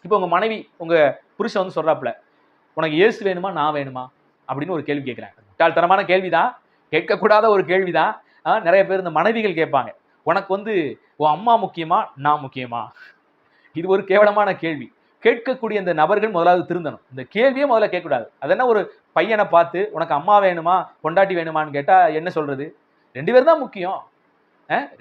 இப்போ உங்க மனைவி உங்க புருஷன் வந்து சொல்றாப்புல, உனக்கு இயேசு வேணுமா நான் வேணுமா அப்படின்னு ஒரு கேள்வி கேட்கிறாங்க. முட்டாள்தனமான கேள்விதான், கேட்கக்கூடாத ஒரு கேள்விதான். நிறைய பேர் இந்த மனைவிகள் கேட்பாங்க, உனக்கு வந்து உன் அம்மா முக்கியமா நான் முக்கியமா? இது ஒரு கேவலமான கேள்வி. கேட்கக்கூடிய இந்த நபர்கள் முதலாவது திருந்தணும். இந்த கேள்வியே முதல்ல கேட்கக்கூடாது. அது என்ன ஒரு பையனை பார்த்து உனக்கு அம்மா வேணுமா பொண்டாட்டி வேணுமான்னு கேட்டா என்ன சொல்றது? 2 பேரும் தான் முக்கியம்.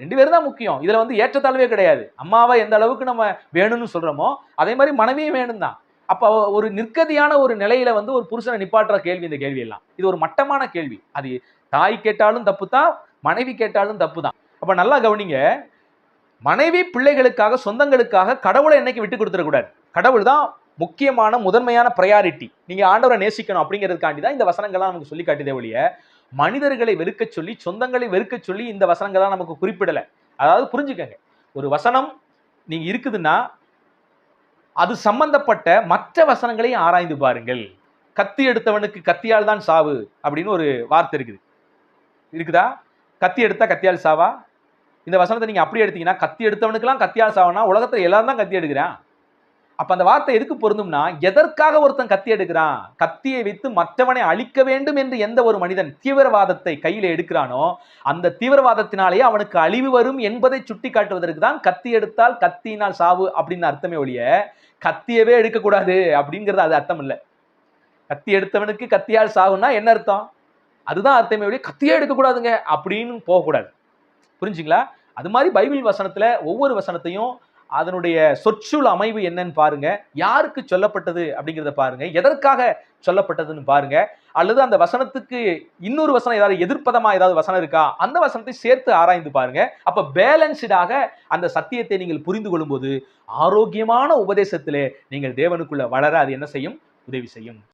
2 பேரும் தான் முக்கியம். இதுல வந்து ஏற்றத்தாழ்வே கிடையாது. அம்மாவை எந்த அளவுக்கு நம்ம வேணும்னு சொல்றோமோ அதே மாதிரி மனைவியும் வேணும் தான். அப்ப ஒரு நிர்கதியான ஒரு நிலையில வந்து ஒரு புருஷனை நிப்பாட்டுற கேள்வி இந்த கேள்வி எல்லாம். இது ஒரு மட்டமான கேள்வி. அது தாய் கேட்டாலும் தப்பு தான், மனைவி கேட்டாலும் தப்பு தான். அப்ப நல்லா கவனிங்க, மனைவி பிள்ளைகளுக்காக சொந்தங்களுக்காக கடவுளை என்னைக்கு விட்டு கொடுத்துடக்கூடாது. கடவுள் தான் முக்கியமான முதன்மையான பிரையாரிட்டி. நீங்க ஆண்டவரை நேசிக்கணும் அப்படிங்கிறதுக்காண்டி தான் இந்த வசனங்கள்லாம் நமக்கு சொல்லி காட்டுதே ஒழிய மனிதர்களை வெறுக்க சொல்லி சொந்தங்களை வெறுக்க சொல்லி இந்த வசனங்கள்லாம் நமக்கு குறிப்பிடல. அதாவது புரிஞ்சுக்கங்க, ஒரு வசனம் நீங்க இருக்குதுன்னா அது சம்பந்தப்பட்ட மற்ற வசனங்களையும் ஆராய்ந்து பாருங்கள். கத்தி எடுத்தவனுக்கு கத்தியால் தான் சாவு அப்படின்னு ஒரு வார்த்தை இருக்குது. இருக்குதா? கத்தி எடுத்தா கத்தியால் சாவா? இந்த வசனத்தை நீங்க அப்படி எடுத்தீங்கன்னா கத்தி எடுத்தவனுக்கெல்லாம் கத்தியால் சாவனா உலகத்துல எல்லாரும் தான் கத்தி எடுக்கிறான். அப்ப அந்த வார்த்தை எதுக்கு பொருந்தும்னா, எதற்காக ஒருத்தன் கத்தி எடுக்கிறான்? கத்தியை வைத்து மற்றவனை அழிக்க வேண்டும் என்று எந்த ஒரு மனிதன் தீவிரவாதத்தை கையில எடுக்கிறானோ அந்த தீவிரவாதத்தினாலேயே அவனுக்கு அழிவு வரும் என்பதை சுட்டி காட்டுவதற்கு தான் கத்தி எடுத்தால் கத்தியினால் சாவு அப்படின்னு அர்த்தமே ஒழிய கத்தியவே எடுக்கக்கூடாது அப்படிங்கிறது அது அர்த்தம் இல்லை. கத்தி எடுத்தவனுக்கு கத்தியால் சாவுன்னா என்ன அர்த்தம்? அதுதான் அர்த்தமே ஒழிய கத்தியே எடுக்கக்கூடாதுங்க அப்படின்னு போகக்கூடாது. புரிஞ்சுங்களா? அது மாதிரி பைபிள் வசனத்துல ஒவ்வொரு வசனத்தையும் அதனுடைய சொற்சூல் அமைவு என்னன்னு பாருங்க, யாருக்கு சொல்லப்பட்டது அப்படிங்கிறத பாருங்க, எதற்காக சொல்லப்பட்டதுன்னு பாருங்க, அல்லது அந்த வசனத்துக்கு இன்னொரு வசனம் ஏதாவது எதிர்ப்பதமா ஏதாவது வசனம் இருக்கா அந்த வசனத்தை சேர்த்து ஆராய்ந்து பாருங்க. அப்ப பேலன்ஸ்டாக அந்த சத்தியத்தை நீங்கள் புரிந்து கொள்ளும்போது ஆரோக்கியமான உபதேசத்திலே நீங்கள் தேவனுக்குள்ள வளர அது என்ன செய்யும்? உதவி செய்யும்.